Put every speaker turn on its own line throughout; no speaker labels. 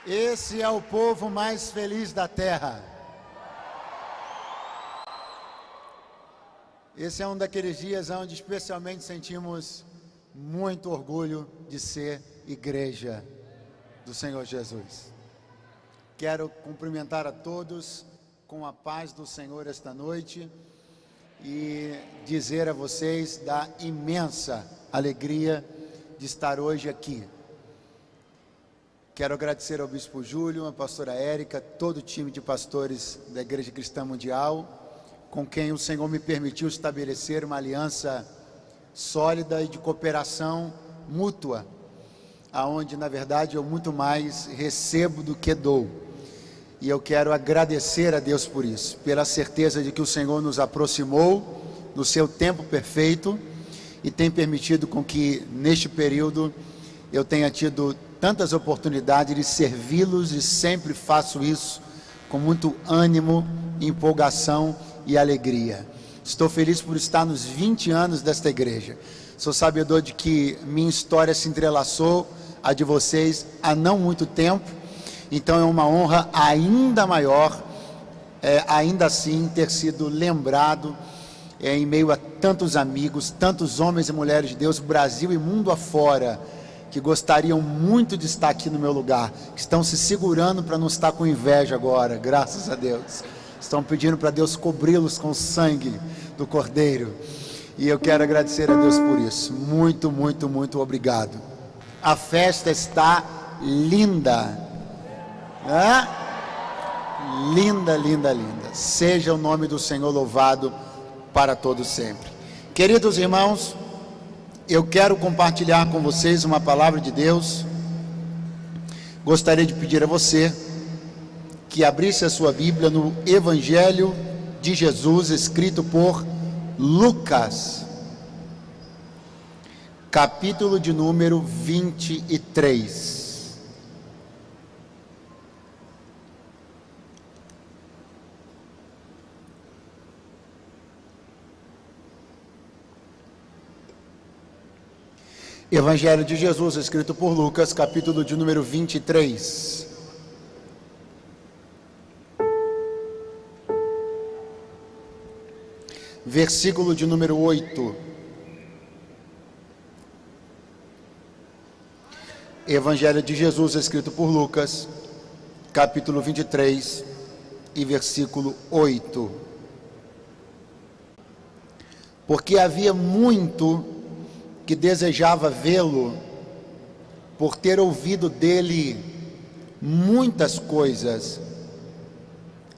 Esse é o povo mais feliz da terra. Esse é um daqueles dias onde especialmente sentimos muito orgulho de ser igreja do Senhor Jesus. Quero cumprimentar a todos com a paz do Senhor esta noite e dizer a vocês da imensa alegria de estar hoje aqui. Quero agradecer ao Bispo Júlio, à pastora Érica, todo o time de pastores da Igreja Cristã Mundial, com quem o Senhor me permitiu estabelecer uma aliança sólida e de cooperação mútua, aonde, na verdade, eu muito mais recebo do que dou. E eu quero agradecer a Deus por isso, pela certeza de que o Senhor nos aproximou no seu tempo perfeito e tem permitido com que, neste período, eu tenha tido tantas oportunidades de servi-los e sempre faço isso com muito ânimo, empolgação e alegria. Estou feliz por estar nos 20 anos desta igreja. Sou sabedor de que minha história se entrelaçou à de vocês há não muito tempo, então é uma honra ainda maior, ainda assim, ter sido lembrado em meio a tantos amigos, tantos homens e mulheres de Deus, Brasil e mundo afora, que gostariam muito de estar aqui no meu lugar, que estão se segurando para não estar com inveja agora, graças a Deus. Estão pedindo para Deus cobri-los com o sangue do Cordeiro. E eu quero agradecer a Deus por isso. Muito, muito, muito obrigado. A festa está linda. Linda, linda, linda. Seja o nome do Senhor louvado para todos sempre. Queridos irmãos, eu quero compartilhar com vocês uma palavra de Deus. Gostaria de pedir a você que abrisse a sua Bíblia no Evangelho de Jesus, escrito por Lucas, capítulo de número 23. Evangelho de Jesus, escrito por Lucas, capítulo de número 23. Versículo de número 8. Evangelho de Jesus, escrito por Lucas, capítulo 23 e versículo 8. Porque havia muito que desejava vê-lo, por ter ouvido dele muitas coisas,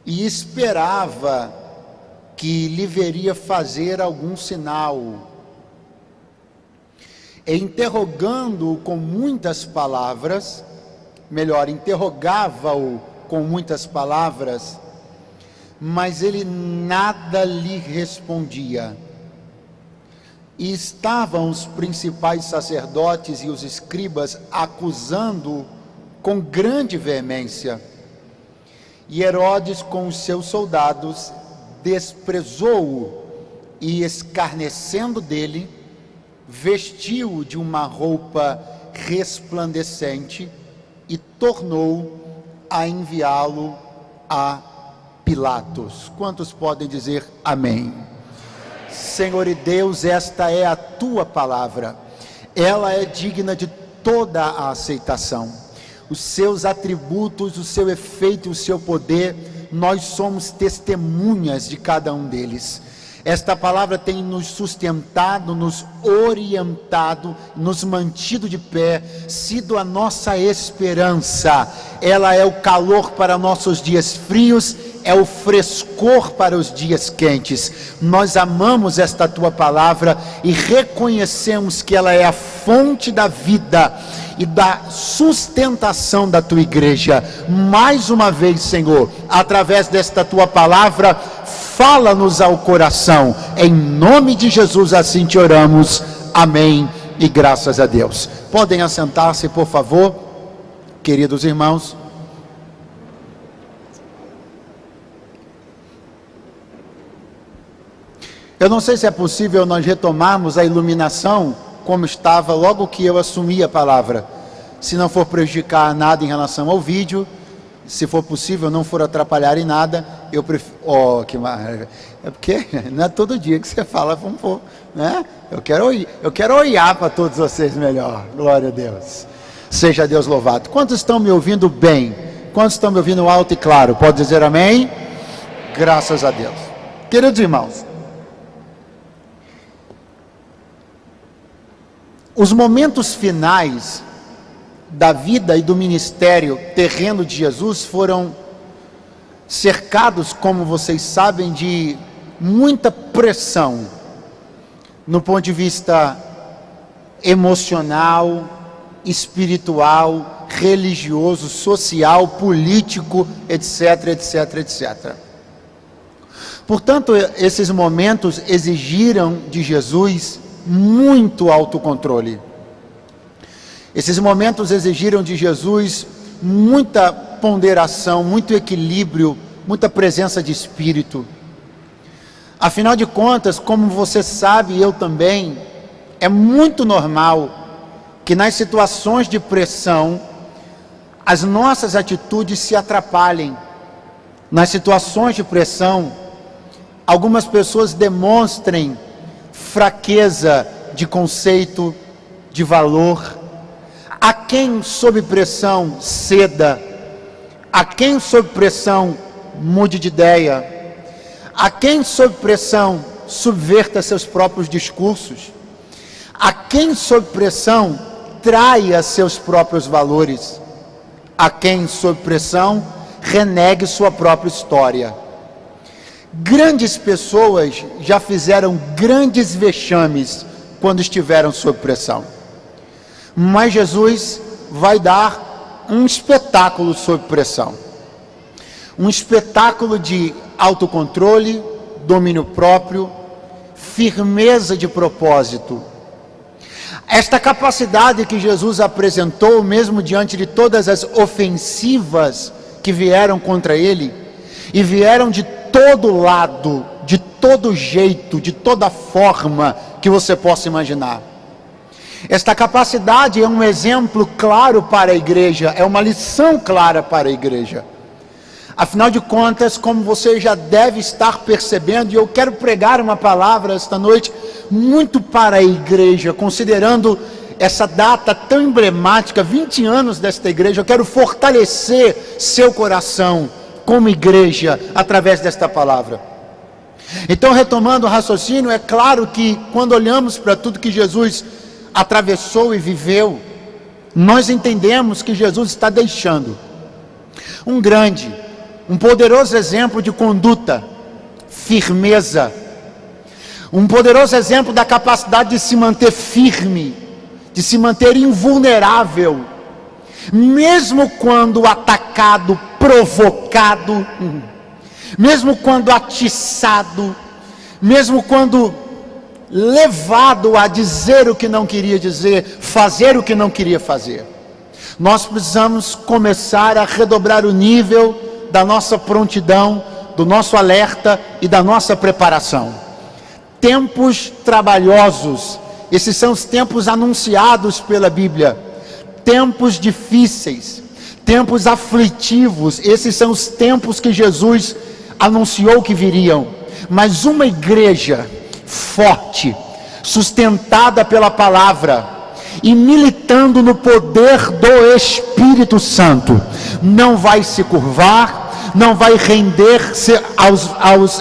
e esperava que lhe veria fazer algum sinal. E interrogando-o com muitas palavras, interrogava-o com muitas palavras, mas ele nada lhe respondia. E estavam os principais sacerdotes e os escribas acusando-o com grande veemência. E Herodes, com os seus soldados, desprezou-o e, escarnecendo dele, vestiu-o de uma roupa resplandecente e tornou a enviá-lo a Pilatos. Quantos podem dizer amém? Senhor e Deus, esta é a tua palavra, ela é digna de toda a aceitação. Os seus atributos, o seu efeito, o seu poder, nós somos testemunhas de cada um deles. Esta palavra tem nos sustentado, nos orientado, nos mantido de pé, sido a nossa esperança. Ela é o calor para nossos dias frios, é o frescor para os dias quentes. Nós amamos esta tua palavra e reconhecemos que ela é a fonte da vida e da sustentação da tua igreja. Mais uma vez, Senhor, através desta tua palavra, fala-nos ao coração. Em nome de Jesus, assim te oramos. Amém e graças a Deus. Podem assentar-se, por favor, queridos irmãos. Eu não sei se é possível nós retomarmos a iluminação como estava logo que eu assumi a palavra. se não for prejudicar nada em relação ao vídeo, se for possível, não for atrapalhar em nada, eu prefiro... Oh, que maravilha! É porque não é todo dia que você fala, vamos pôr, né? Eu quero olhar para todos vocês melhor. Glória a Deus. Seja Deus louvado. Quantos estão me ouvindo bem? Quantos estão me ouvindo alto e claro? Pode dizer amém? Graças a Deus. Queridos irmãos, os momentos finais da vida e do ministério terreno de Jesus foram cercados, como vocês sabem, de muita pressão no ponto de vista emocional, espiritual, religioso, social, político, etc, etc, etc. Portanto, esses momentos exigiram de Jesus muito autocontrole. Esses momentos exigiram de Jesus muita ponderação, muito equilíbrio, muita presença de espírito. Afinal de contas, como você sabe, e eu também, é muito normal que nas situações de pressão, as nossas atitudes se atrapalhem. Nas situações de pressão, algumas pessoas demonstrem fraqueza de conceito, de valor. A quem sob pressão ceda, a quem sob pressão mude de ideia, a quem sob pressão subverta seus próprios discursos, a quem sob pressão traia seus próprios valores, a quem sob pressão renegue sua própria história. Grandes pessoas já fizeram grandes vexames quando estiveram sob pressão. Mas Jesus vai dar um espetáculo sob pressão. Um espetáculo de autocontrole, domínio próprio, firmeza de propósito. Esta capacidade que Jesus apresentou, mesmo diante de todas as ofensivas que vieram contra ele, e vieram de todo lado, de todo jeito, de toda forma que você possa imaginar. Esta capacidade é um exemplo claro para a igreja, é uma lição clara para a igreja. Afinal de contas, como você já deve estar percebendo, e eu quero pregar uma palavra esta noite muito para a igreja, considerando essa data tão emblemática, 20 anos desta igreja, eu quero fortalecer seu coração como igreja através desta palavra. Então, retomando o raciocínio, é claro que quando olhamos para tudo que Jesus atravessou e viveu, nós entendemos que Jesus está deixando um poderoso exemplo de conduta, firmeza, um poderoso exemplo da capacidade de se manter firme, de se manter invulnerável, mesmo quando atacado, provocado, mesmo quando atiçado, mesmo quando levado a dizer o que não queria dizer, fazer o que não queria fazer. Nós precisamos começar a redobrar o nível da nossa prontidão, do nosso alerta e da nossa preparação. Tempos trabalhosos, esses são os tempos anunciados pela Bíblia. Tempos difíceis, tempos aflitivos, esses são os tempos que Jesus anunciou que viriam. Mas uma igreja forte, sustentada pela palavra e militando no poder do Espírito Santo, não vai se curvar, não vai render-se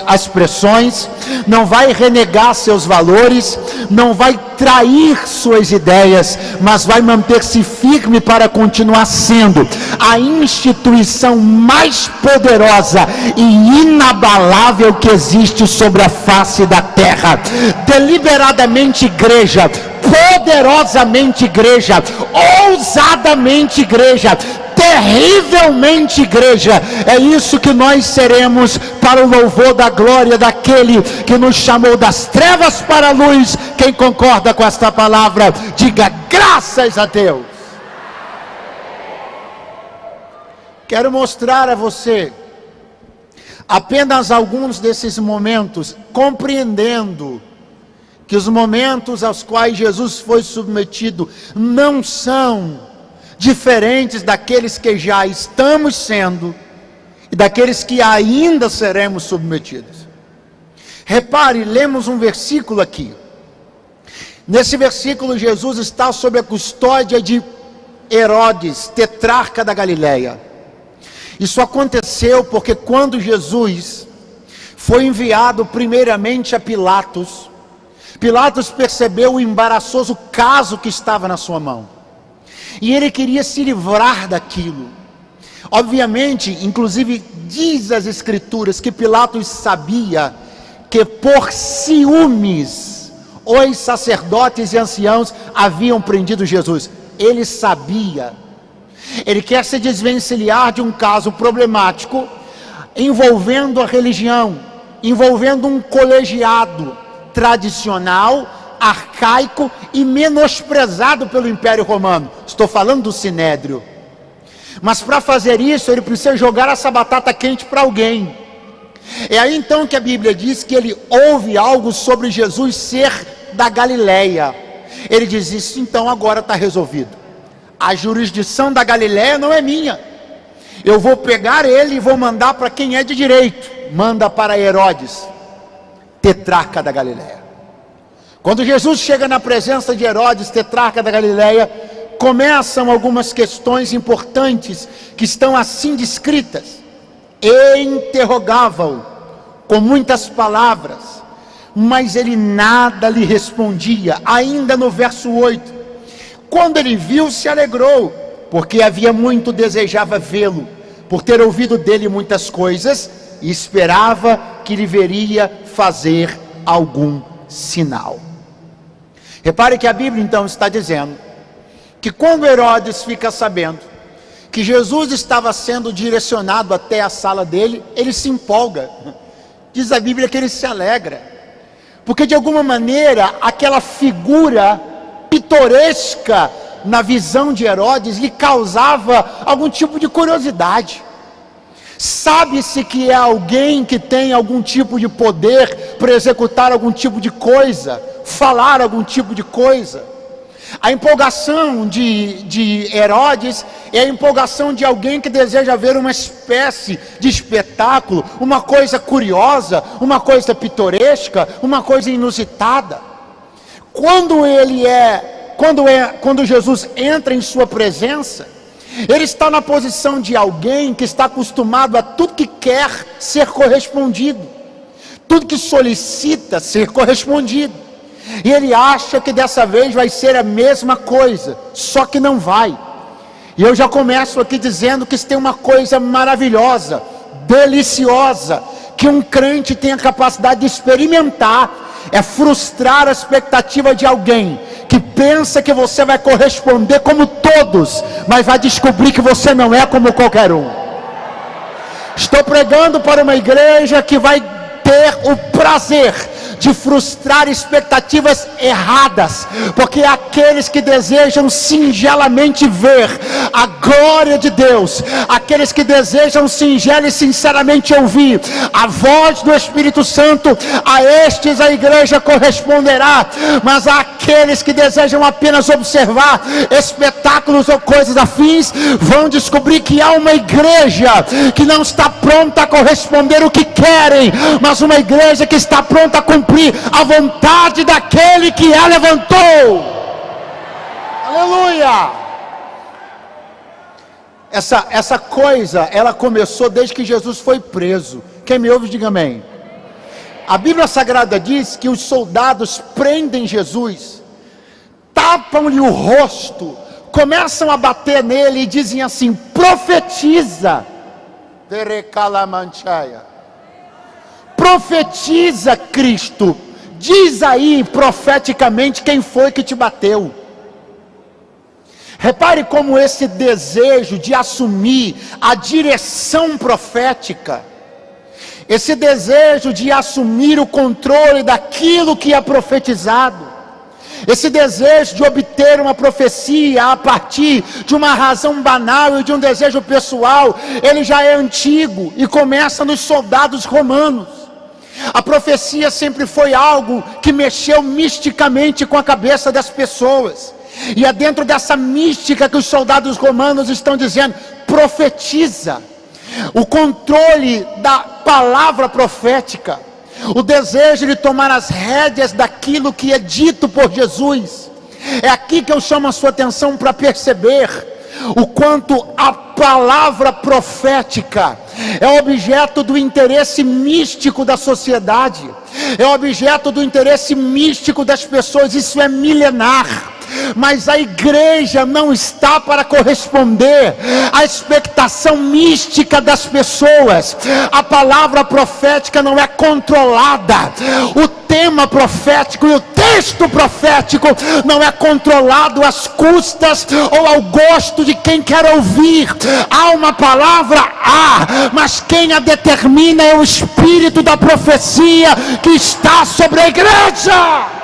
às pressões, não vai renegar seus valores, não vai trair suas ideias, mas vai manter-se firme para continuar sendo a instituição mais poderosa e inabalável que existe sobre a face da terra. Deliberadamente igreja, poderosamente igreja, ousadamente igreja, terrivelmente igreja. É isso que nós seremos, para o louvor da glória daquele que nos chamou das trevas para a luz. Quem concorda com esta palavra, diga graças a Deus. Quero mostrar a você apenas alguns desses momentos, compreendendo que os momentos aos quais Jesus foi submetido não são diferentes daqueles que já estamos sendo e daqueles que ainda seremos submetidos. Repare, lemos um versículo aqui. Nesse versículo, Jesus está sob a custódia de Herodes, tetrarca da Galileia. Isso aconteceu porque quando Jesus foi enviado primeiramente a Pilatos, Pilatos percebeu o embaraçoso caso que estava na sua mão, e ele queria se livrar daquilo. Obviamente, inclusive diz as Escrituras que Pilatos sabia que por ciúmes os sacerdotes e anciãos haviam prendido Jesus. Ele sabia. Ele quer se desvencilhar de um caso problemático envolvendo a religião, envolvendo um colegiado tradicional, arcaico e menosprezado pelo Império Romano. Estou falando do Sinédrio. Mas para fazer isso, ele precisa jogar essa batata quente para alguém. É aí então que a Bíblia diz que ele ouve algo sobre Jesus ser da Galileia. Ele diz: isso então agora está resolvido. A jurisdição da Galileia não é minha. Eu vou pegar ele e vou mandar para quem é de direito. Manda para Herodes, tetrarca da Galileia. Quando Jesus chega na presença de Herodes, tetrarca da Galileia, começam algumas questões importantes que estão assim descritas. E interrogava-o com muitas palavras, mas ele nada lhe respondia. Ainda no verso 8, quando ele viu, se alegrou, porque havia muito desejava vê-lo, por ter ouvido dele muitas coisas, e esperava que lhe veria fazer algum sinal. Repare que a Bíblia então está dizendo que quando Herodes fica sabendo que Jesus estava sendo direcionado até a sala dele, ele se empolga. Diz a Bíblia que ele se alegra, porque de alguma maneira aquela figura pitoresca na visão de Herodes lhe causava algum tipo de curiosidade. Sabe-se que é alguém que tem algum tipo de poder para executar algum tipo de coisa, falar algum tipo de coisa. A empolgação de Herodes é a empolgação de alguém que deseja ver uma espécie de espetáculo, uma coisa curiosa, uma coisa pitoresca, uma coisa inusitada. Quando Jesus entra em sua presença, ele está na posição de alguém que está acostumado a tudo que quer ser correspondido, tudo que solicita ser correspondido, e ele acha que dessa vez vai ser a mesma coisa, só que não vai. E eu já começo aqui dizendo que isso tem uma coisa maravilhosa, deliciosa, que um crente tem a capacidade de experimentar, é frustrar a expectativa de alguém que pensa que você vai corresponder como todos, mas vai descobrir que você não é como qualquer um. Estou pregando para uma igreja que vai ter o prazer de frustrar expectativas erradas, porque aqueles que desejam singelamente ver a glória de Deus, aqueles que desejam singela e sinceramente ouvir a voz do Espírito Santo, a estes a igreja corresponderá. Mas aqueles que desejam apenas observar espetáculos ou coisas afins, vão descobrir que há uma igreja que não está pronta a corresponder o que querem, mas uma igreja que está pronta a cumprir a vontade daquele que a levantou. Aleluia! Essa coisa, ela começou desde que Jesus foi preso. Quem me ouve, diga amém. A Bíblia Sagrada diz que os soldados prendem Jesus, tapam-lhe o rosto, começam a bater nele e dizem assim: profetiza. Profetiza, Cristo, diz aí profeticamente quem foi que te bateu. Repare como esse desejo de assumir a direção profética, esse desejo de assumir o controle daquilo que é profetizado, esse desejo de obter uma profecia a partir de uma razão banal e de um desejo pessoal, ele já é antigo e começa nos soldados romanos. A profecia sempre foi algo que mexeu misticamente com a cabeça das pessoas. E é dentro dessa mística que os soldados romanos estão dizendo: profetiza. O controle da palavra profética, o desejo de tomar as rédeas daquilo que é dito por Jesus. É aqui que eu chamo a sua atenção para perceber o quanto a palavra profética é objeto do interesse místico da sociedade, é objeto do interesse místico das pessoas. Isso é milenar. Mas a igreja não está para corresponder à expectação mística das pessoas. A palavra profética não é controlada. O tema profético e o texto profético não é controlado às custas ou ao gosto de quem quer ouvir. Há uma palavra, mas quem a determina é o Espírito da profecia que está sobre a igreja.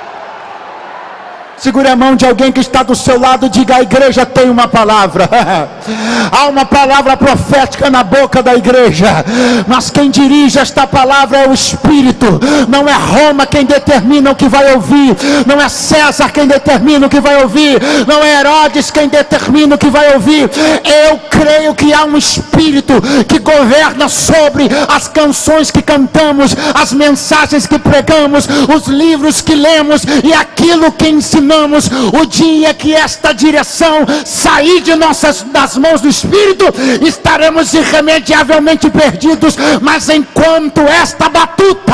Segure a mão de alguém que está do seu lado e diga: a igreja tem uma palavra. Há uma palavra profética na boca da igreja, mas quem dirige esta palavra é o Espírito. Não é Roma quem determina o que vai ouvir, não é César quem determina o que vai ouvir, não é Herodes quem determina o que vai ouvir. Eu creio que há um Espírito que governa sobre as canções que cantamos, as mensagens que pregamos, os livros que lemos e aquilo que ensinamos. O dia que esta direção sair das mãos do Espírito, estaremos irremediavelmente perdidos. Mas enquanto esta batuta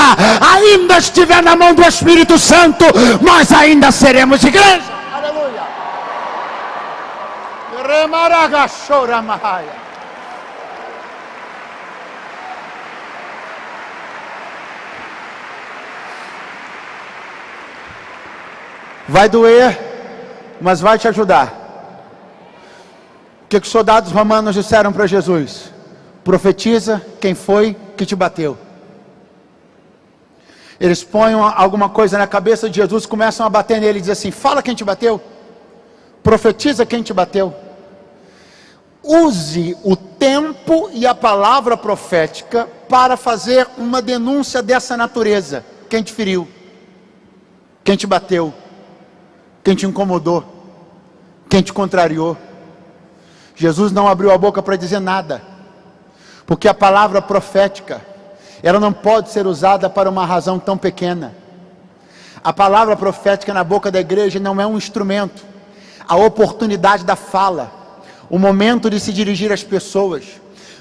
ainda estiver na mão do Espírito Santo, nós ainda seremos igreja. Aleluia. Vai doer, mas vai te ajudar. O que os soldados romanos disseram para Jesus? Profetiza quem foi que te bateu. Eles põem alguma coisa na cabeça de Jesus, começam a bater nele e dizem assim: fala quem te bateu, profetiza quem te bateu. Use o tempo e a palavra profética para fazer uma denúncia dessa natureza. Quem te feriu? Quem te bateu? Quem te incomodou? Quem te contrariou? Jesus não abriu a boca para dizer nada, porque a palavra profética, ela não pode ser usada para uma razão tão pequena. A palavra profética na boca da igreja não é um instrumento. A oportunidade da fala, o momento de se dirigir às pessoas,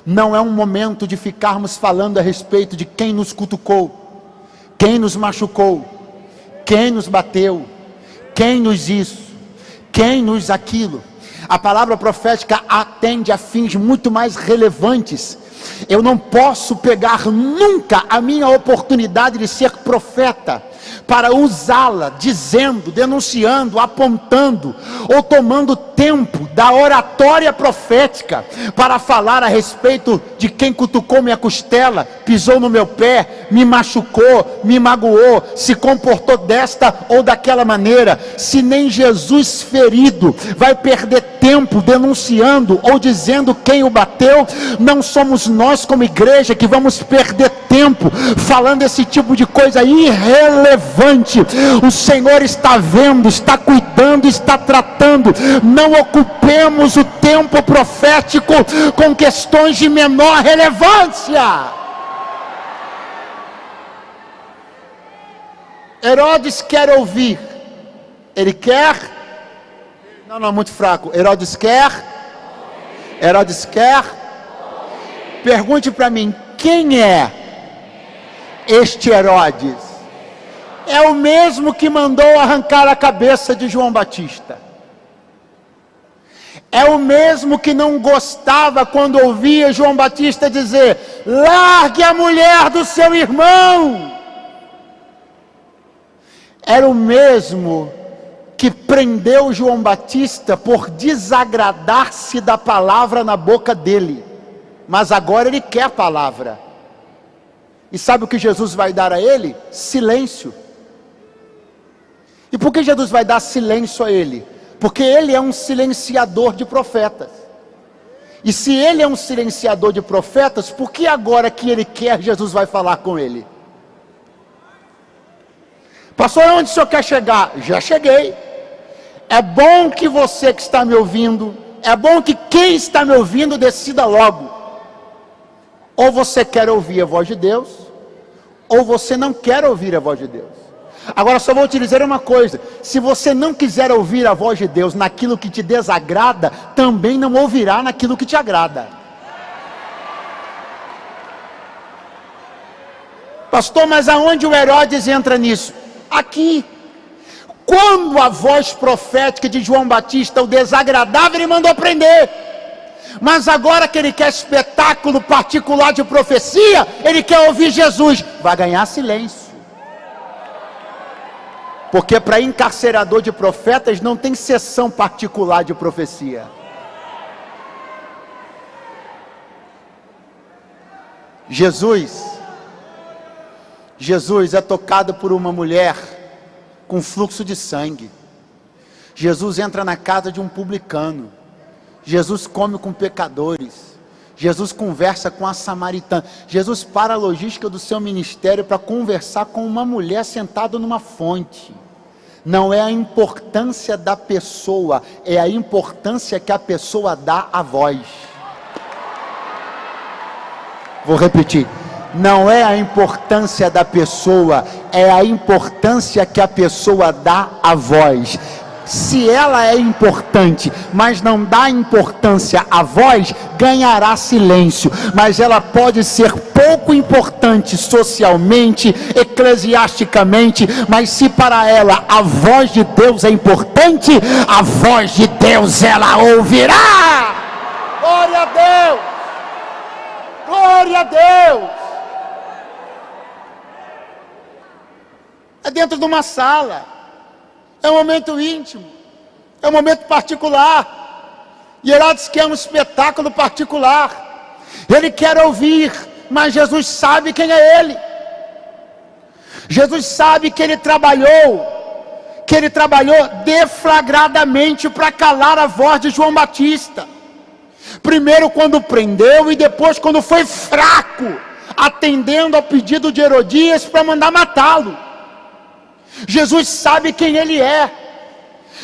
não é um momento de ficarmos falando a respeito de quem nos cutucou, quem nos machucou, quem nos bateu, quem nos isso, quem nos aquilo. A palavra profética atende a fins muito mais relevantes. Eu não posso pegar nunca a minha oportunidade de ser profeta para usá-la dizendo, denunciando, apontando ou tomando tempo da oratória profética para falar a respeito de quem cutucou minha costela, pisou no meu pé, me machucou, me magoou, se comportou desta ou daquela maneira. Se nem Jesus ferido vai perder tempo denunciando ou dizendo quem o bateu, não somos nós como igreja que vamos perder tempo falando esse tipo de coisa irrelevante. O Senhor está vendo, está cuidando, está tratando. Não ocupemos o tempo profético com questões de menor relevância. Herodes quer ouvir. Ele quer? Não, muito fraco. Herodes quer? Herodes quer? Pergunte para mim, quem é este Herodes? É o mesmo que mandou arrancar a cabeça de João Batista. É o mesmo que não gostava quando ouvia João Batista dizer: largue a mulher do seu irmão. Era o mesmo que prendeu João Batista por desagradar-se da palavra na boca dele. Mas agora ele quer a palavra. E sabe o que Jesus vai dar a ele? Silêncio. E por que Jesus vai dar silêncio a ele? Porque ele é um silenciador de profetas. E se ele é um silenciador de profetas, por que agora que ele quer, Jesus vai falar com ele? Pastor, onde o senhor quer chegar? Já cheguei. É bom que você que está me ouvindo, é bom que quem está me ouvindo decida logo. Ou você quer ouvir a voz de Deus, ou você não quer ouvir a voz de Deus. Agora só vou te dizer uma coisa: se você não quiser ouvir a voz de Deus naquilo que te desagrada, também não ouvirá naquilo que te agrada. Pastor, mas aonde o Herodes entra nisso? Aqui. Quando a voz profética de João Batista o desagradava, ele mandou prender. Mas agora que ele quer espetáculo particular de profecia, ele quer ouvir Jesus, vai ganhar silêncio. Porque para encarcerador de profetas não tem sessão particular de profecia. Jesus é tocado por uma mulher com fluxo de sangue. Jesus entra na casa de um publicano. Jesus come com pecadores. Jesus conversa com a samaritana. Jesus para a logística do seu ministério para conversar com uma mulher sentada numa fonte. Não é a importância da pessoa, é a importância que a pessoa dá à voz. Vou repetir. Não é a importância da pessoa, é a importância que a pessoa dá à voz. Se ela é importante, mas não dá importância à voz, ganhará silêncio. Mas ela pode ser pouco importante socialmente, eclesiasticamente, mas se para ela a voz de Deus é importante, a voz de Deus ela ouvirá. Glória a Deus! Glória a Deus! É dentro de uma sala, é um momento íntimo, é um momento particular, e Herodes quer um espetáculo particular, ele quer ouvir, mas Jesus sabe quem é ele, Jesus sabe que ele trabalhou deflagradamente para calar a voz de João Batista, primeiro quando prendeu e depois quando foi fraco, atendendo ao pedido de Herodias para mandar matá-lo. Jesus sabe quem ele é,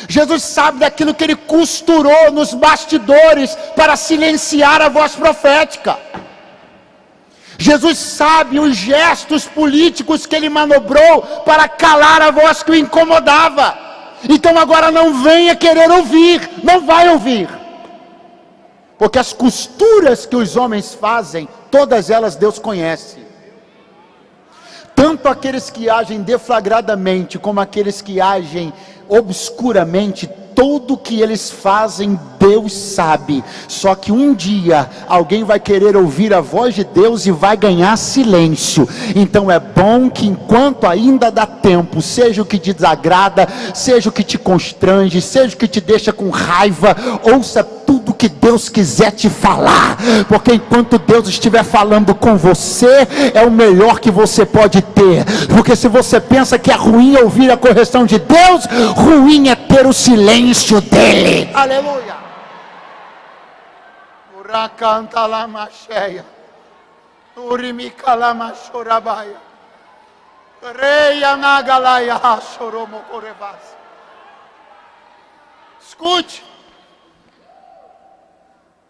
Jesus sabe daquilo que ele costurou nos bastidores para silenciar a voz profética, Jesus sabe os gestos políticos que ele manobrou para calar a voz que o incomodava. Então agora não venha querer ouvir, não vai ouvir, porque as costuras que os homens fazem, todas elas Deus conhece. Tanto aqueles que agem deflagradamente, como aqueles que agem obscuramente, tudo o que eles fazem, Deus sabe. Só que um dia, alguém vai querer ouvir a voz de Deus e vai ganhar silêncio. Então é bom que enquanto ainda dá tempo, seja o que te desagrada, seja o que te constrange, seja o que te deixa com raiva, ouça tudo que Deus quiser te falar, porque enquanto Deus estiver falando com você, é o melhor que você pode ter. Porque se você pensa que é ruim ouvir a correção de Deus, ruim é ter o silêncio dele. Aleluia. Uracanta lama cheia, urimika lama chorabaia, reia nagalaia choromo corevas. Escute.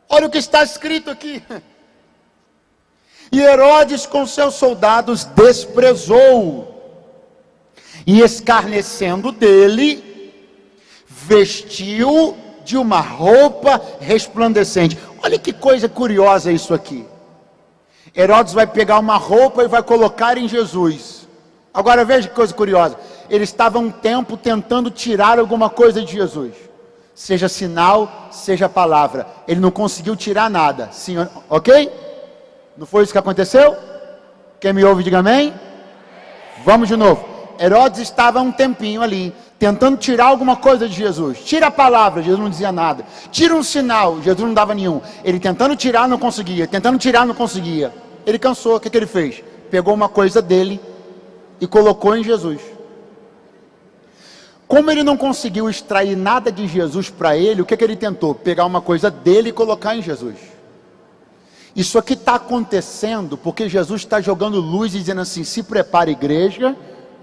Olha o que está escrito aqui. E Herodes com seus soldados desprezou, e escarnecendo dele, vestiu de uma roupa resplandecente. Olha que coisa curiosa isso aqui. Herodes vai pegar uma roupa e vai colocar em Jesus. Agora veja que coisa curiosa. Ele estava um tempo tentando tirar alguma coisa de Jesus, seja sinal, seja palavra. Ele não conseguiu tirar nada. Sim, ok? Não foi isso que aconteceu? Quem me ouve, diga amém. Vamos de novo. Herodes estava um tempinho ali, tentando tirar alguma coisa de Jesus. Tira a palavra, Jesus não dizia nada. Tira um sinal, Jesus não dava nenhum. Ele tentando tirar, não conseguia. Tentando tirar, não conseguia. Ele cansou, o que ele fez? Pegou uma coisa dele e colocou em Jesus. Como ele não conseguiu extrair nada de Jesus para ele, o que ele tentou? Pegar uma coisa dele e colocar em Jesus. Isso aqui está acontecendo porque Jesus está jogando luz e dizendo assim: se prepare, igreja,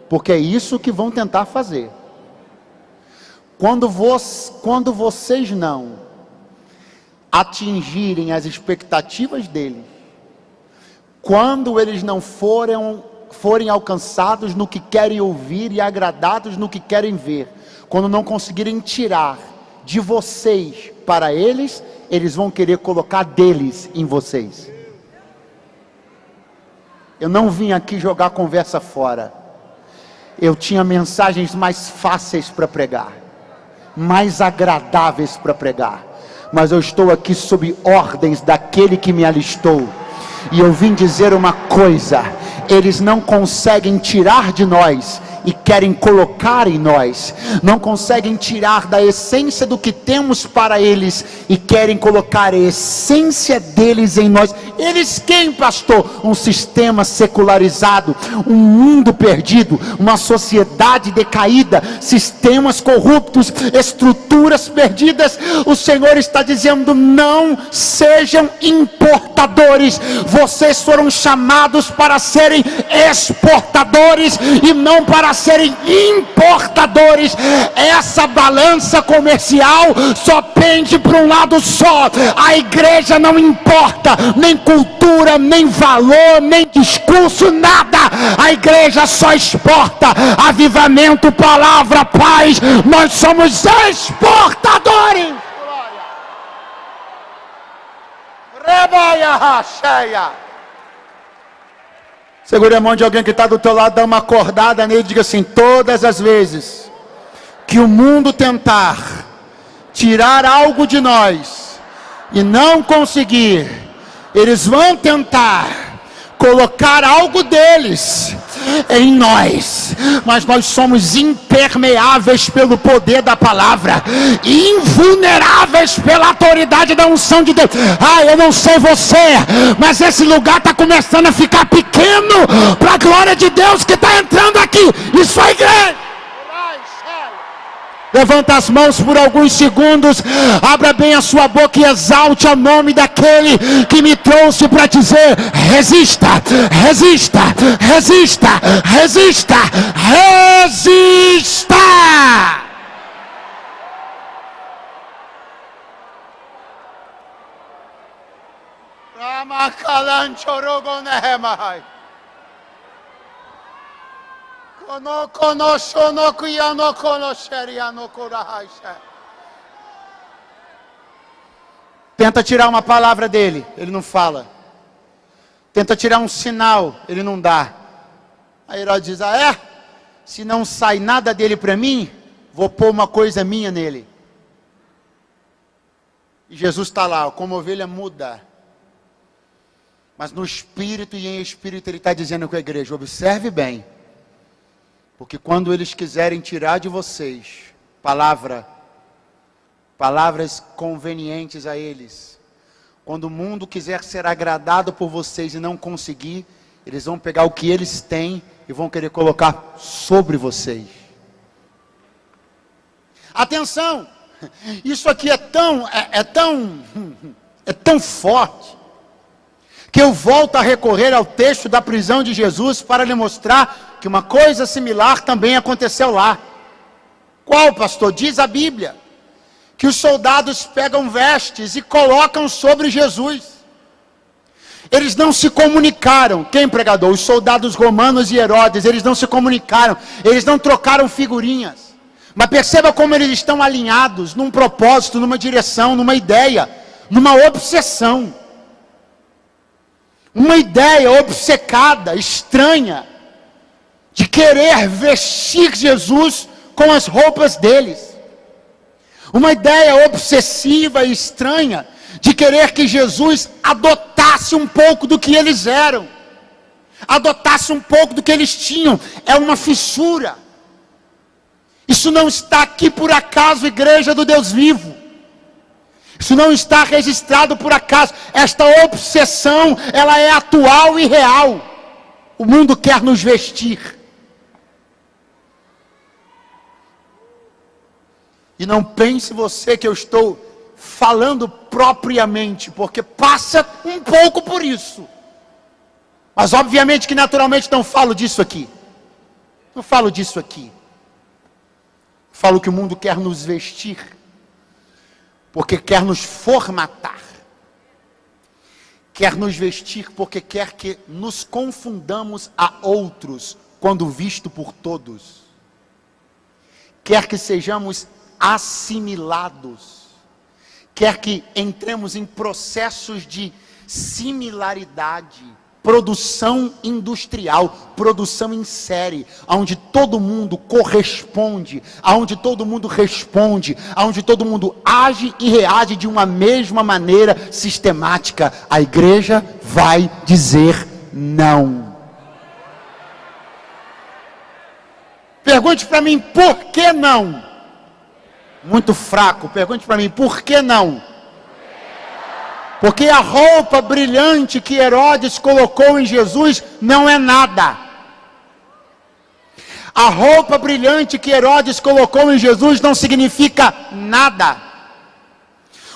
porque é isso que vão tentar fazer. Quando vocês não atingirem as expectativas deles, quando eles não forem alcançados no que querem ouvir e agradados no que querem ver, quando não conseguirem tirar de vocês para eles, eles vão querer colocar deles em vocês. Eu não vim aqui jogar conversa fora. Eu tinha mensagens mais fáceis para pregar, mais agradáveis para pregar, mas eu estou aqui sob ordens daquele que me alistou, e eu vim dizer uma coisa: eles não conseguem tirar de nós e querem colocar em nós, não conseguem tirar da essência do que temos para eles e querem colocar a essência deles em nós. Eles quem, pastor? Um sistema secularizado, um mundo perdido, uma sociedade decaída, sistemas corruptos, estruturas perdidas. O Senhor está dizendo: não sejam importadores, vocês foram chamados para serem exportadores e não para serem importadores. Essa balança comercial só pende para um lado só. A igreja não importa nem cultura, nem valor, nem discurso, nada. A igreja só exporta avivamento, palavra, paz. Nós somos exportadores. Rebaia cheia. Segure a mão de alguém que está do teu lado, dá uma acordada nele e diga assim: todas as vezes que o mundo tentar tirar algo de nós e não conseguir, eles vão tentar colocar algo deles em nós, mas nós somos impermeáveis pelo poder da palavra, invulneráveis pela autoridade da unção de Deus. Eu não sei você, mas esse lugar está começando a ficar pequeno para a glória de Deus que está entrando aqui. Isso é igreja. Levanta as mãos por alguns segundos, abra bem a sua boca e exalte o nome daquele que me trouxe para dizer: resista, resista, resista, resista, resista. Tenta tirar uma palavra dele, ele não fala. Tenta tirar um sinal, ele não dá. Aí Herodes diz: se não sai nada dele para mim, vou pôr uma coisa minha nele. E Jesus está lá, como ovelha muda, mas no espírito e em espírito ele está dizendo com a igreja: observe bem, porque quando eles quiserem tirar de vocês palavras convenientes a eles, quando o mundo quiser ser agradado por vocês e não conseguir, eles vão pegar o que eles têm e vão querer colocar sobre vocês. Atenção, isso aqui é tão forte, que eu volto a recorrer ao texto da prisão de Jesus para lhe mostrar que uma coisa similar também aconteceu lá. Qual, pastor? Diz a Bíblia que os soldados pegam vestes e colocam sobre Jesus. Eles não se comunicaram. Quem, pregador? Os soldados romanos e Herodes. Eles não se comunicaram, eles não trocaram figurinhas. Mas perceba como eles estão alinhados num propósito, numa direção, numa ideia, numa obsessão. Uma ideia obcecada, estranha, de querer vestir Jesus com as roupas deles. Uma ideia obsessiva e estranha de querer que Jesus adotasse um pouco do que eles eram, adotasse um pouco do que eles tinham. É uma fissura. Isso não está aqui por acaso, igreja do Deus vivo. Isso não está registrado por acaso. Esta obsessão, ela é atual e real. O mundo quer nos vestir. E não pense você que eu estou falando propriamente, porque passa um pouco por isso. Mas obviamente que naturalmente não falo disso aqui. Não falo disso aqui. falo que o mundo quer nos vestir, porque quer nos formatar. Quer nos vestir porque quer que nos confundamos a outros, quando visto por todos. Quer que sejamos assimilados. Quer que entremos em processos de similaridade, produção industrial, produção em série, onde todo mundo corresponde, onde todo mundo responde, onde todo mundo age e reage de uma mesma maneira sistemática. A igreja vai dizer não. Pergunte para mim, por que não? Muito fraco. Pergunte para mim, por que não? Porque a roupa brilhante que Herodes colocou em Jesus não é nada. A roupa brilhante que Herodes colocou em Jesus não significa nada.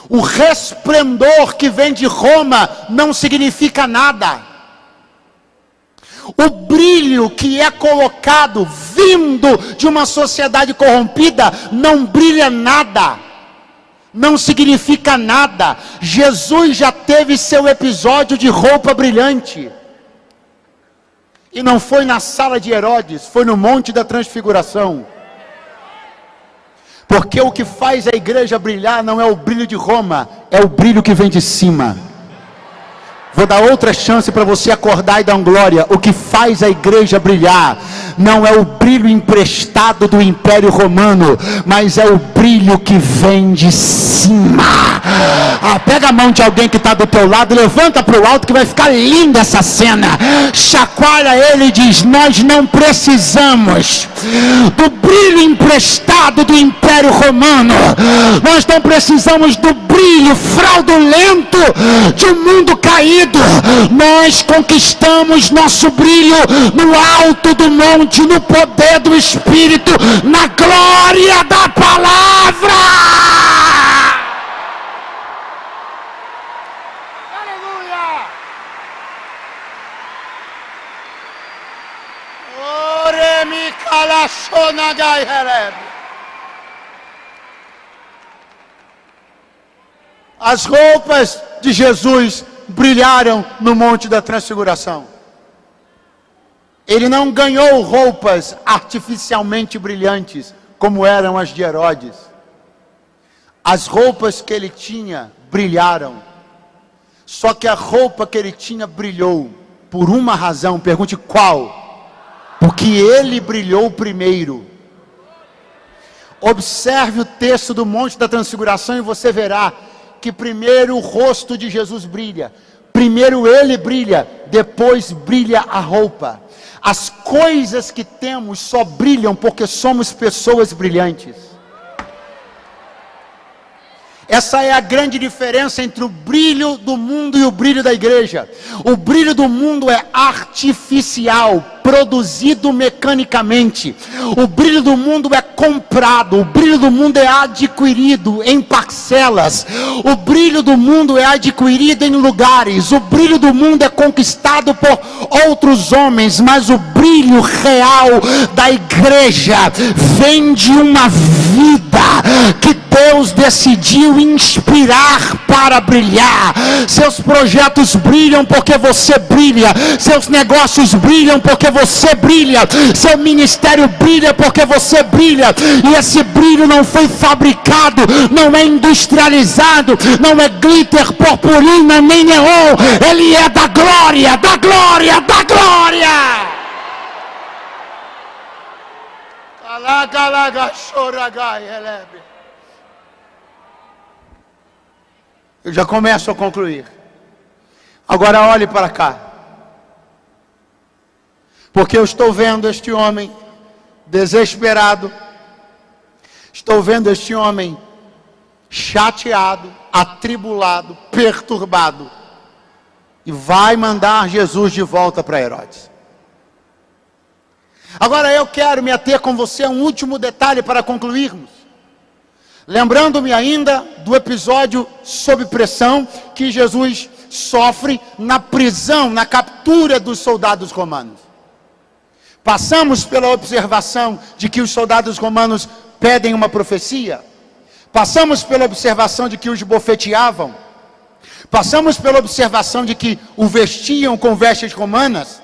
O resplendor que vem de Roma não significa nada. O brilho que é colocado, vindo de uma sociedade corrompida, não brilha nada. Não significa nada. Jesus já teve seu episódio de roupa brilhante. E não foi na sala de Herodes, foi no Monte da Transfiguração. Porque o que faz a igreja brilhar não é o brilho de Roma, é o brilho que vem de cima. Vou dar outra chance para você acordar e dar glória. O que faz a igreja brilhar não é o brilho emprestado do Império Romano, mas é o brilho que vem de cima. Pega a mão de alguém que está do teu lado, levanta para o alto que vai ficar linda essa cena. Chacoalha ele e diz: nós não precisamos do brilho emprestado do Império Romano. Nós não precisamos do brilho fraudulento de um mundo caído. Nós conquistamos nosso brilho no alto do monte, no poder do Espírito, na glória da palavra. Aleluia! Oremi kalashona gaihereb. As roupas de Jesus brilharam no Monte da Transfiguração. Ele não ganhou roupas artificialmente brilhantes, como eram as de Herodes. As roupas que ele tinha brilharam. Só que a roupa que ele tinha brilhou por uma razão. Pergunte qual? Porque ele brilhou primeiro. Observe o texto do Monte da Transfiguração e você verá que primeiro o rosto de Jesus brilha, primeiro ele brilha, depois brilha a roupa. As coisas que temos só brilham porque somos pessoas brilhantes. Essa é a grande diferença entre o brilho do mundo e o brilho da igreja. O brilho do mundo é artificial, produzido mecanicamente. O brilho do mundo é comprado. O brilho do mundo é adquirido em parcelas. O brilho do mundo é adquirido em lugares. O brilho do mundo é conquistado por outros homens. Mas o brilho real da igreja vem de uma vida que Deus decidiu inspirar para brilhar. Seus projetos brilham porque você brilha. Seus negócios brilham porque você brilha. Seu ministério brilha porque você brilha. E esse brilho não foi fabricado, não é industrializado, não é glitter, purpurina, nem neon. Ele é da glória, da glória, da glória. Eu já começo a concluir. Agora olhe para cá. Porque eu estou vendo este homem desesperado. Estou vendo este homem chateado, atribulado, perturbado. E vai mandar Jesus de volta para Herodes. Agora eu quero me ater com você a um último detalhe para concluirmos. Lembrando-me ainda do episódio sob pressão que Jesus sofre na prisão, na captura dos soldados romanos. Passamos pela observação de que os soldados romanos pedem uma profecia. Passamos pela observação de que os bofeteavam. Passamos pela observação de que o vestiam com vestes romanas.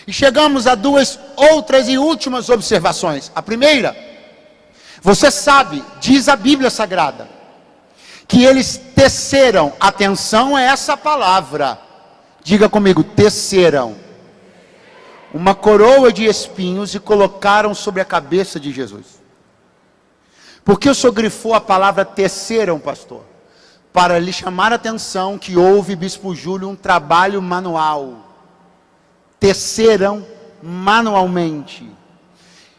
E chegamos a duas outras e últimas observações. A primeira, você sabe, diz a Bíblia Sagrada, que eles teceram, atenção a essa palavra, diga comigo, teceram uma coroa de espinhos e colocaram sobre a cabeça de Jesus. Por que o senhor grifou a palavra teceram, pastor? Para lhe chamar a atenção que houve, Bispo Júlio, um trabalho manual. Teceram manualmente.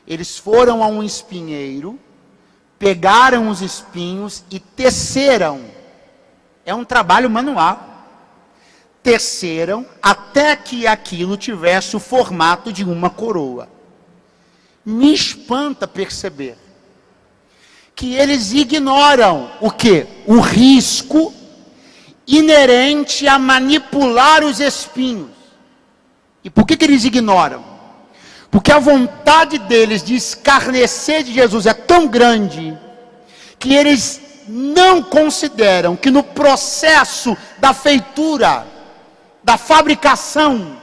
Eles foram a um espinheiro, pegaram os espinhos e teceram. É um trabalho manual. Teceram até que aquilo tivesse o formato de uma coroa. Me espanta perceber que eles ignoram o quê? O risco inerente a manipular os espinhos. E por que eles ignoram? Porque a vontade deles de escarnecer de Jesus é tão grande, que eles não consideram que no processo da feitura, da fabricação,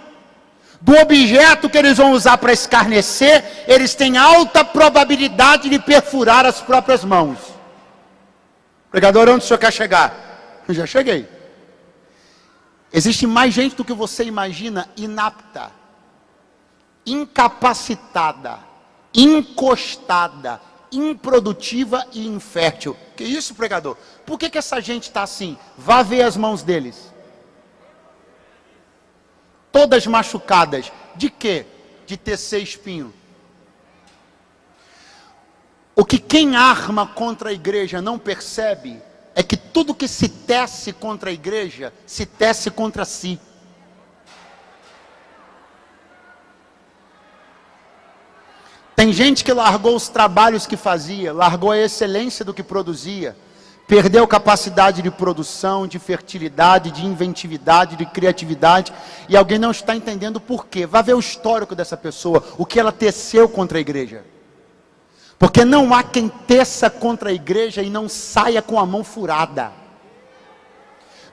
do objeto que eles vão usar para escarnecer, eles têm alta probabilidade de perfurar as próprias mãos. Pregador, onde o senhor quer chegar? Eu já cheguei. Existe mais gente do que você imagina inapta, incapacitada, encostada, improdutiva e infértil. Que isso, pregador? Por que essa gente está assim? Vá ver as mãos deles. Todas machucadas. De quê? De tecer espinho. O que quem arma contra a igreja não percebe é que tudo que se tece contra a igreja, se tece contra si. Tem gente que largou os trabalhos que fazia, largou a excelência do que produzia, perdeu capacidade de produção, de fertilidade, de inventividade, de criatividade, e alguém não está entendendo por quê. Vá ver o histórico dessa pessoa, o que ela teceu contra a igreja. Porque não há quem teça contra a igreja e não saia com a mão furada.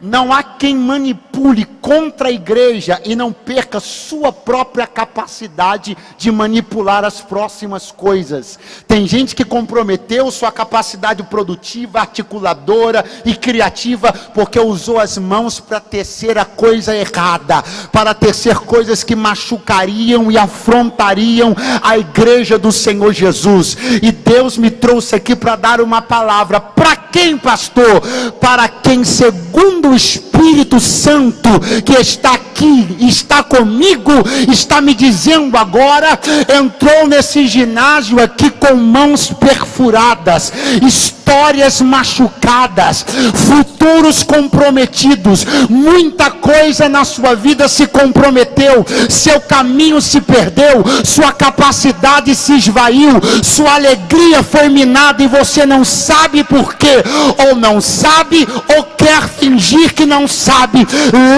Não há quem manipule contra a igreja e não perca sua própria capacidade de manipular as próximas coisas. Tem gente que comprometeu sua capacidade produtiva, articuladora e criativa, porque usou as mãos para tecer a coisa errada, para tecer coisas que machucariam e afrontariam a igreja do Senhor Jesus. E Deus me trouxe aqui para dar uma palavra. Para quem, pastor? Para quem, segundo o Espírito Santo que está aqui, está comigo, está me dizendo agora, entrou nesse ginásio aqui com mãos perfuradas, histórias machucadas, futuros comprometidos, muita coisa na sua vida se comprometeu, seu caminho se perdeu, sua capacidade se esvaiu, sua alegria foi minada e você não sabe por quê, ou não sabe, ou quer fingir que não sabe.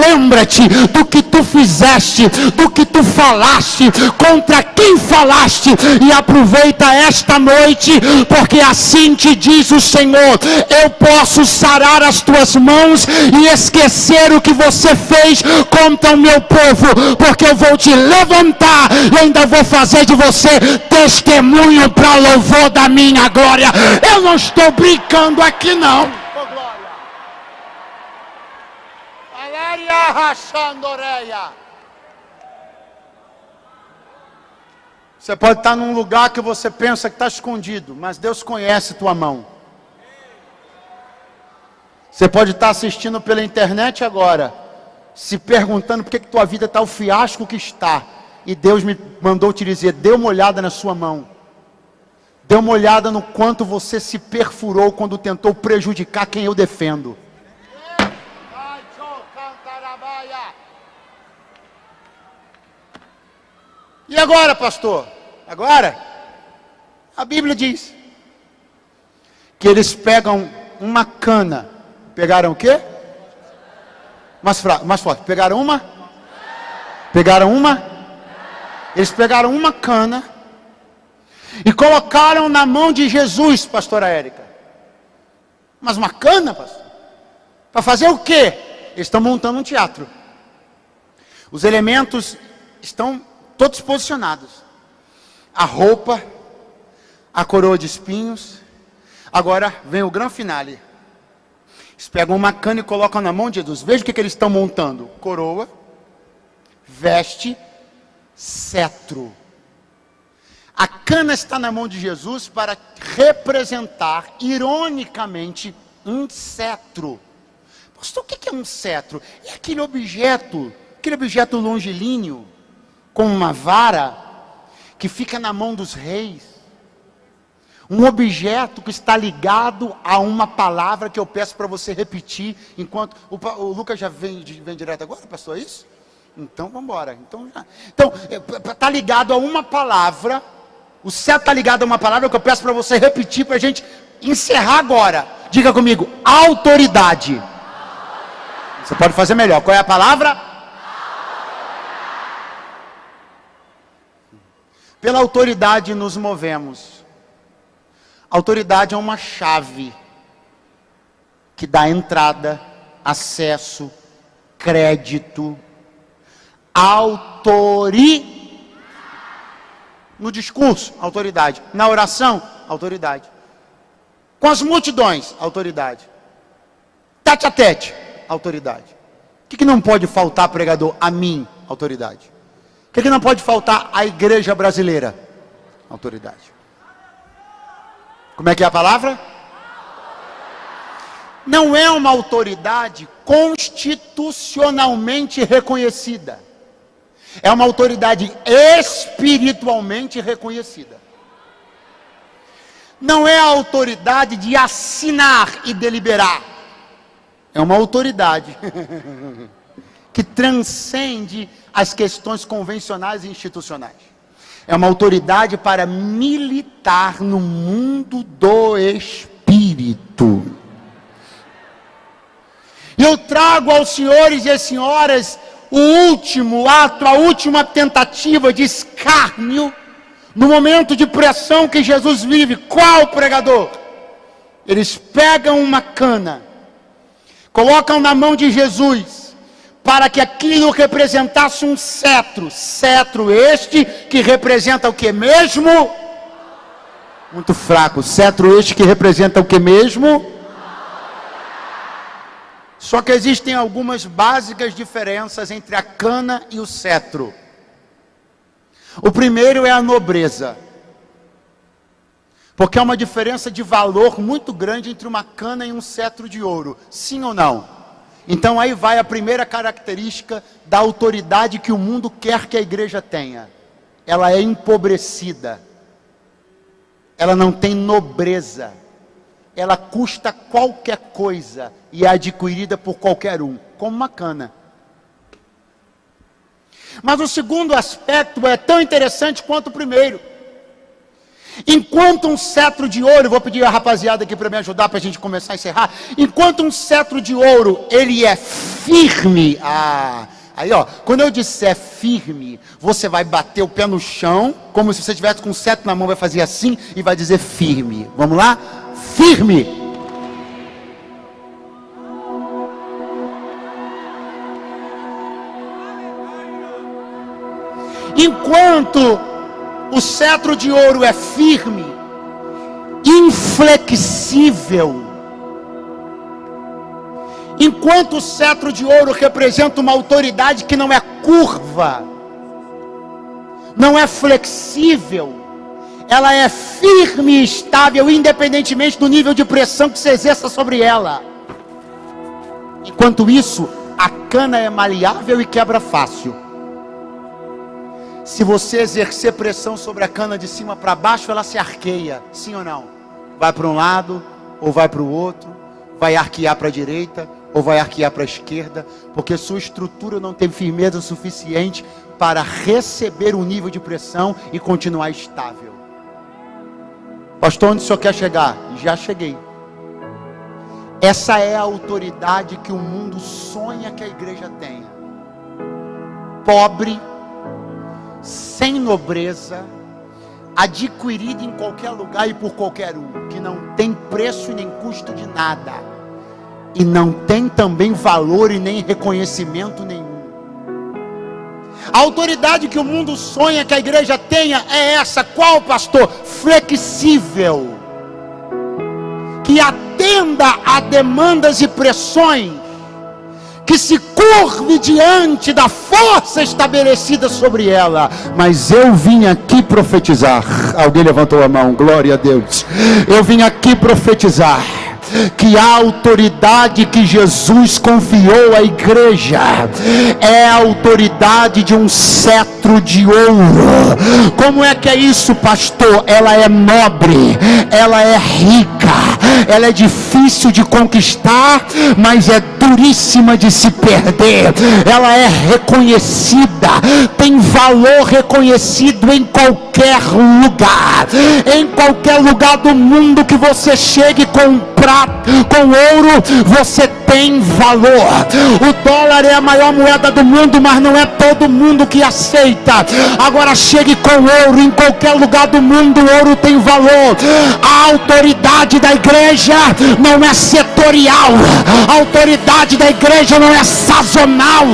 Lembra-te do que tu fizeste, do que tu falaste, contra quem falaste, e aproveita esta noite, porque assim te diz o Senhor: eu posso sarar as tuas mãos e esquecer o que você fez contra o meu povo, porque eu vou te levantar e ainda vou fazer de você testemunho para louvor da minha glória. Eu não estou brincando aqui não. Você pode estar num lugar que você pensa que está escondido, mas Deus conhece tua mão. Você pode estar assistindo pela internet agora, se perguntando por que tua vida está o fiasco que está, e Deus me mandou te dizer: dê uma olhada na sua mão, dê uma olhada no quanto você se perfurou quando tentou prejudicar quem eu defendo. E agora, pastor? Agora, a Bíblia diz que eles pegam uma cana. Pegaram o quê? Mais forte. Pegaram uma? Pegaram uma? Eles pegaram uma cana E colocaram na mão de Jesus, pastora Érica. Mas uma cana, pastor? Para fazer o quê? Eles estão montando um teatro. Os elementos estão todos posicionados. A roupa, a coroa de espinhos. Agora vem o grande finale. Eles pegam uma cana e colocam na mão de Jesus. Veja o que eles estão montando. Coroa, veste, cetro. A cana está na mão de Jesus para representar, ironicamente, um cetro. Pastor, o que é um cetro? É aquele objeto longilíneo, com uma vara, que fica na mão dos reis. Um objeto que está ligado a uma palavra que eu peço para você repetir, enquanto... O Lucas já vem direto agora, pastor, é isso? Então, vamos embora. Então, está ligado a uma palavra. O cetro está ligado a uma palavra que eu peço para você repetir, para a gente encerrar agora. Diga comigo, autoridade. Você pode fazer melhor. Qual é a palavra? Pela autoridade nos movemos. Autoridade é uma chave que dá entrada, acesso, crédito, no discurso, autoridade. Na oração, autoridade. Com as multidões, autoridade. Tete a tete, autoridade. O que não pode faltar, pregador? A mim, autoridade. O que não pode faltar à igreja brasileira? Autoridade. Como é que é a palavra? Não é uma autoridade constitucionalmente reconhecida. É uma autoridade espiritualmente reconhecida. Não é a autoridade de assinar e deliberar. É uma autoridade que transcende as questões convencionais e institucionais. É uma autoridade para militar no mundo do espírito. E eu trago aos senhores e às senhoras o último ato, a última tentativa de escárnio no momento de pressão que Jesus vive. Qual pregador? Eles pegam uma cana, colocam na mão de Jesus, para que aquilo representasse um cetro. Cetro este que representa o que mesmo? Muito fraco. Cetro este que representa o que mesmo? Só que existem algumas básicas diferenças entre a cana e o cetro. O primeiro é a nobreza. Porque há uma diferença de valor muito grande entre uma cana e um cetro de ouro. Sim ou não? Então aí vai a primeira característica da autoridade que o mundo quer que a igreja tenha. Ela é empobrecida. Ela não tem nobreza. Ela custa qualquer coisa e é adquirida por qualquer um, como uma cana. Mas o segundo aspecto é tão interessante quanto o primeiro. Enquanto um cetro de ouro, vou pedir a rapaziada aqui para me ajudar, para a gente começar a encerrar. Enquanto um cetro de ouro, ele é firme. Aí ó, quando eu disser firme, você vai bater o pé no chão, como se você estivesse com um cetro na mão, vai fazer assim e vai dizer firme. Vamos lá? Firme. Enquanto o cetro de ouro é firme, inflexível. Enquanto o cetro de ouro representa uma autoridade que não é curva, não é flexível, ela é firme e estável, independentemente do nível de pressão que se exerça sobre ela. Enquanto isso, a cana é maleável e quebra fácil. Se você exercer pressão sobre a cana de cima para baixo, ela se arqueia, sim ou não? Vai para um lado, ou vai para o outro, vai arquear para a direita, ou vai arquear para a esquerda, porque sua estrutura não tem firmeza suficiente para receber o nível de pressão e continuar estável. Pastor, onde o senhor quer chegar? Já cheguei. Essa é a autoridade que o mundo sonha que a igreja tenha. Pobre, sem nobreza, adquirida em qualquer lugar e por qualquer um, que não tem preço e nem custo de nada, e não tem também valor e nem reconhecimento nenhum. A autoridade que o mundo sonha que a igreja tenha é essa. Qual, pastor? Flexível, que atenda a demandas e pressões, que se curve diante da força estabelecida sobre ela. Mas eu vim aqui profetizar. Alguém levantou a mão, glória a Deus. Eu vim aqui profetizar que a autoridade que Jesus confiou à igreja é a autoridade de um cetro de ouro. Como é que é isso, pastor? Ela é nobre, ela é rica, ela é difícil de conquistar, mas é duríssima de se perder. Ela é reconhecida, tem valor reconhecido em qualquer lugar. Em qualquer lugar do mundo que você chegue com prata, com ouro, você tem valor. O dólar é a maior moeda do mundo, mas não é todo mundo que aceita. Agora chegue com ouro, em qualquer lugar do mundo o ouro tem valor. A autoridade da igreja não é setorial, a autoridade da igreja não é sazonal,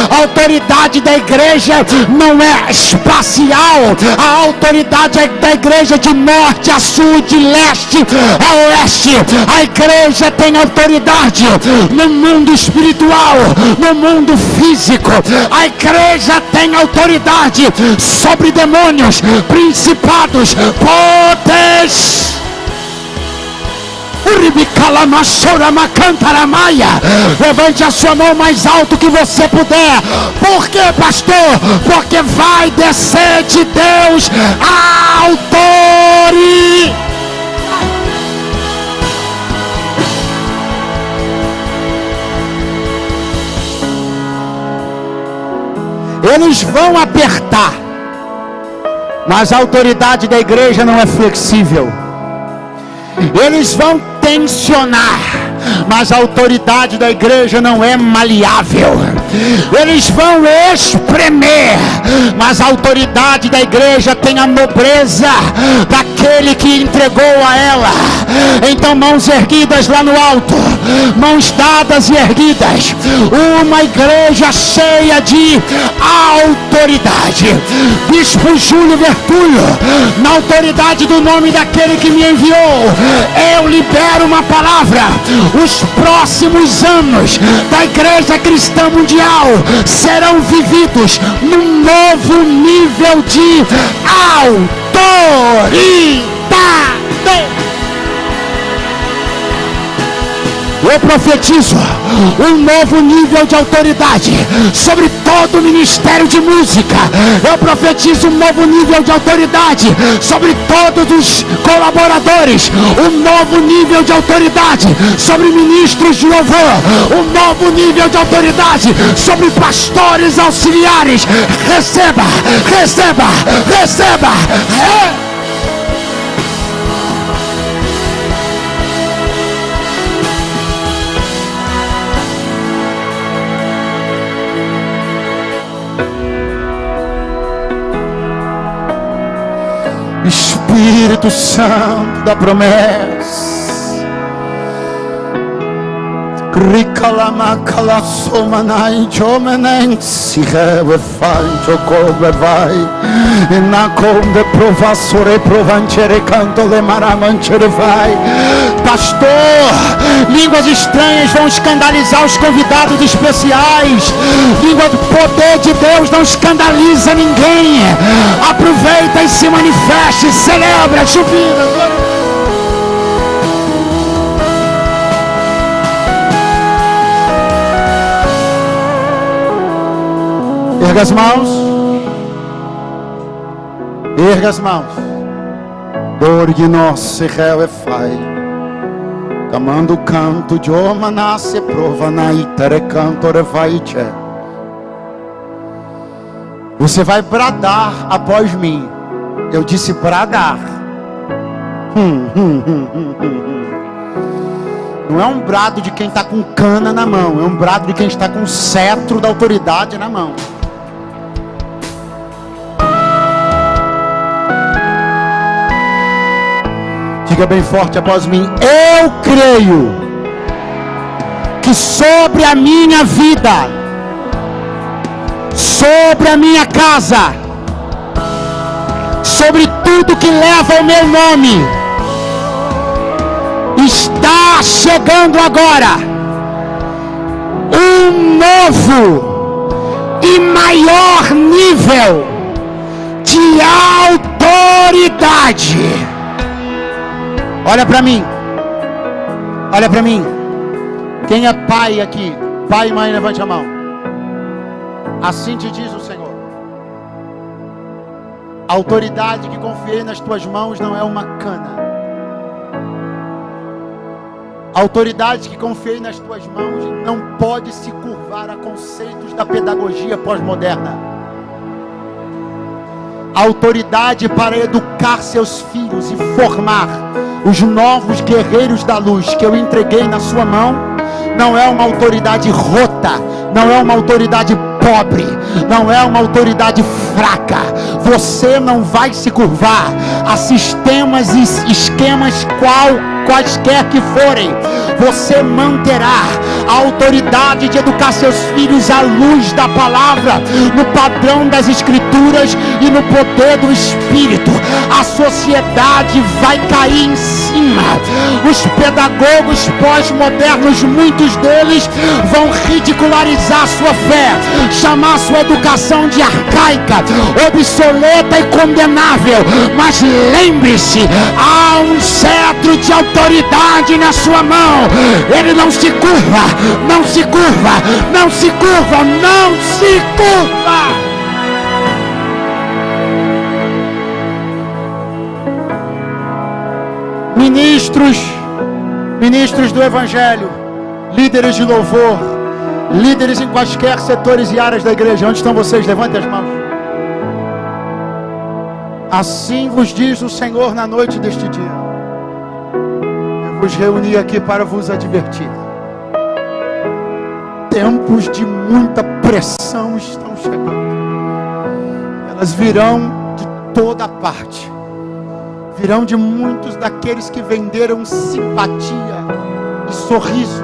a autoridade da igreja não é espacial, a autoridade da igreja de norte a sul, de leste a oeste. A igreja tem autoridade no mundo espiritual, no mundo físico. A igreja tem autoridade sobre demônios, principados, poderes. Levante a sua mão mais alto que você puder. Por quê, pastor? Porque vai descer de Deus a autoridade. Eles vão apertar, mas a autoridade da igreja não é flexível. Eles vão tensionar, mas a autoridade da igreja não é maleável. Eles vão espremer, mas a autoridade da igreja tem a nobreza daquele que entregou a ela. Então, mãos erguidas lá no alto, mãos dadas e erguidas, uma igreja cheia de autoridade. Bispo Júlio Vertulho, na autoridade do nome daquele que me enviou, eu libero uma palavra. Os próximos anos da Igreja Cristã Mundial serão vividos num novo nível de autoridade. Eu profetizo um novo nível de autoridade sobre todo o ministério de música. Eu profetizo um novo nível de autoridade sobre todos os colaboradores. Um novo nível de autoridade sobre ministros de louvor. Um novo nível de autoridade sobre pastores auxiliares. Receba, receba, receba. Espírito Santo da promessa, Rikalama Kalasomanai Jomenensi Refancho Kobe vai na Kombe Provassore Provanchere Canto Le Maramanchere vai. Pastor, línguas estranhas vão escandalizar os convidados especiais. Língua do poder de Deus não escandaliza ninguém. Aproveita e se manifeste, celebra, jubila. Erga as mãos. Erga as mãos. Dorgnosse Relefai. Camando canto de Omanasse Provanai Terecanto Revaiche. Você vai bradar após mim. Eu disse bradar. Não é um brado de quem está com cana na mão. É um brado de quem está com o cetro da autoridade na mão. Diga bem forte após mim: eu creio que sobre a minha vida, sobre a minha casa, sobre tudo que leva o meu nome, está chegando agora um novo e maior nível de autoridade. Olha para mim. Olha para mim. Quem é pai aqui? Pai e mãe, levante a mão. Assim te diz o Senhor: a autoridade que confiei nas tuas mãos não é uma cana. A autoridade que confiei nas tuas mãos não pode se curvar a conceitos da pedagogia pós-moderna. A autoridade para educar seus filhos e formar os novos guerreiros da luz que eu entreguei na sua mão não é uma autoridade rota, não é uma autoridade pobre, não é uma autoridade fraca. Você não vai se curvar a sistemas e esquemas quaisquer que forem. Você manterá a autoridade de educar seus filhos à luz da palavra, no padrão das escrituras e no poder do Espírito. A sociedade vai cair em cima. Os pedagogos pós-modernos, muitos deles vão ridicularizar sua fé, chamar sua educação de arcaica, obsoleta e condenável. Mas lembre-se, há um cetro de autoridade na sua mão. Ele não se curva, não se curva, não se curva, não se curva. Ministros do Evangelho, líderes de louvor, líderes em quaisquer setores e áreas da igreja, onde estão vocês? Levantem as mãos. Assim vos diz o Senhor na noite deste dia: eu vos reuni aqui para vos advertir. Tempos de muita pressão estão chegando. Elas virão de toda parte. Virão de muitos daqueles que venderam simpatia e sorriso,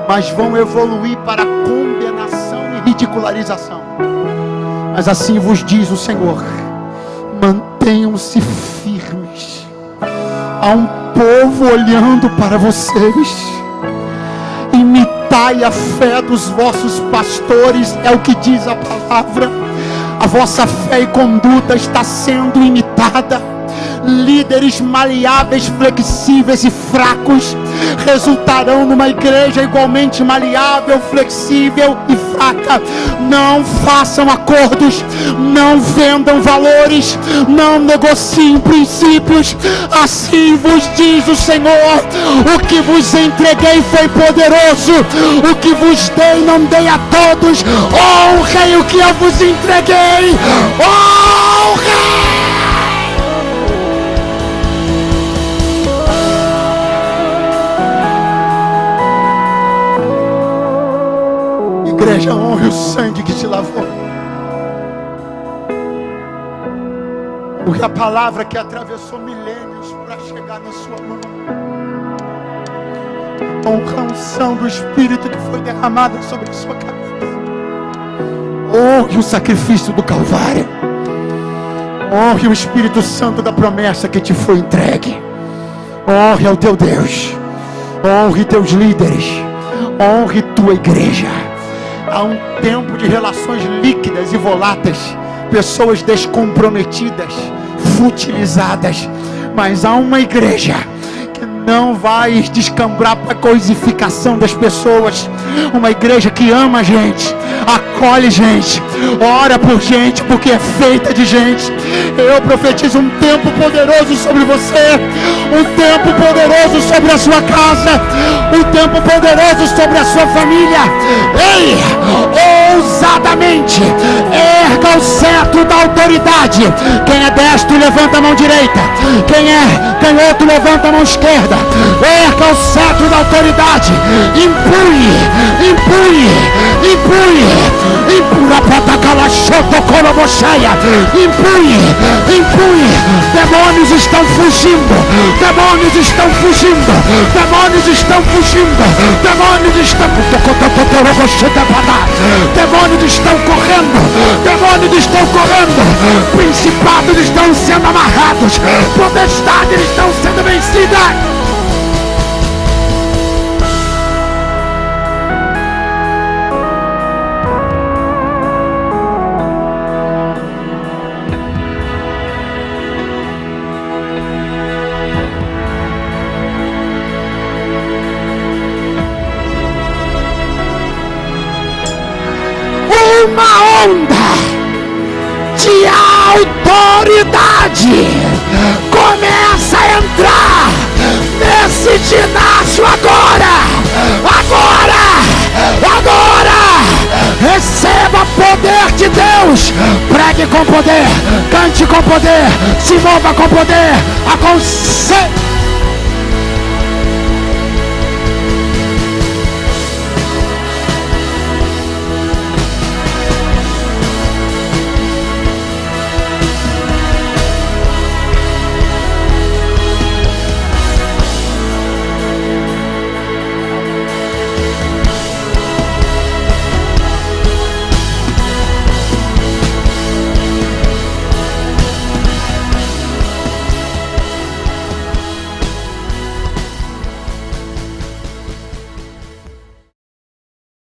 mas vão evoluir para condenação e ridicularização. Mas assim vos diz o Senhor: mantenham-se firmes. Há um povo olhando para vocês. Imitai a fé dos vossos pastores, é o que diz a palavra. A vossa fé e conduta está sendo imitada. Líderes maleáveis, flexíveis e fracos resultarão numa igreja igualmente maleável, flexível e fraca. Não façam acordos, não vendam valores, não negociem princípios. Assim vos diz o Senhor: o que vos entreguei foi poderoso, o que vos dei não dei a todos. Honrem o que eu vos entreguei. Honrem! Igreja, honre o sangue que te lavou. Porque a palavra que atravessou milênios para chegar na sua mão. Honra a unção do Espírito que foi derramada sobre a sua cabeça. Honre o sacrifício do Calvário. Honre o Espírito Santo da promessa que te foi entregue. Honre ao teu Deus. Honre teus líderes. Honre tua igreja. Há um tempo de relações líquidas e voláteis, pessoas descomprometidas, futilizadas, mas há uma igreja que não vai descambrar para a coisificação das pessoas. Uma igreja que ama a gente, acolhe gente, ora por gente, porque é feita de gente. Eu profetizo um tempo poderoso sobre você, um tempo poderoso sobre a sua casa, um tempo poderoso sobre a sua família. Ei, ousadamente erga o cetro da autoridade. Quem é destro levanta a mão direita, quem é canhoto levanta a mão esquerda. Erga o cetro da autoridade. Impune, impune, impune, impura patacalaxa.
Impunhe, impunhe. Demônios estão fugindo. Demônios estão fugindo. Demônios estão fugindo. Demônios estão. Demônios estão correndo. Demônios estão correndo. Principados estão sendo amarrados. Potestades estão sendo vencidas. Uma onda de autoridade começa a entrar nesse ginásio agora. Receba poder de Deus. Pregue com poder, cante com poder, se mova com poder. Aconselhe.